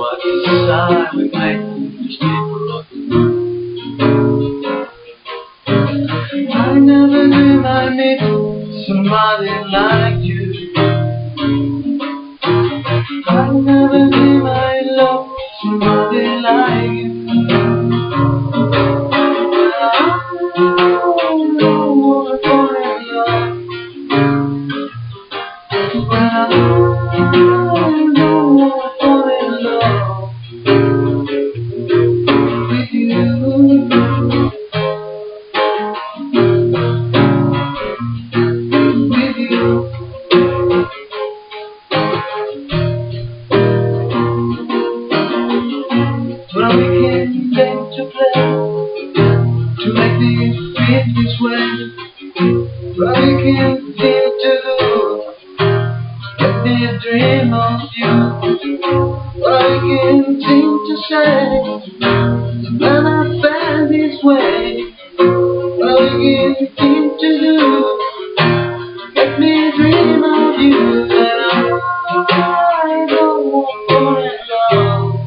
what inside we make just keep looking. I never knew I needed somebody like you. I never knew I loved somebody like you. Well, we can't think to play to make me feel this way. Well, we can't think to let me dream of you. Well, we can't think to say when I find this way. Well, we can't think to let me dream of you. And I don't want it all.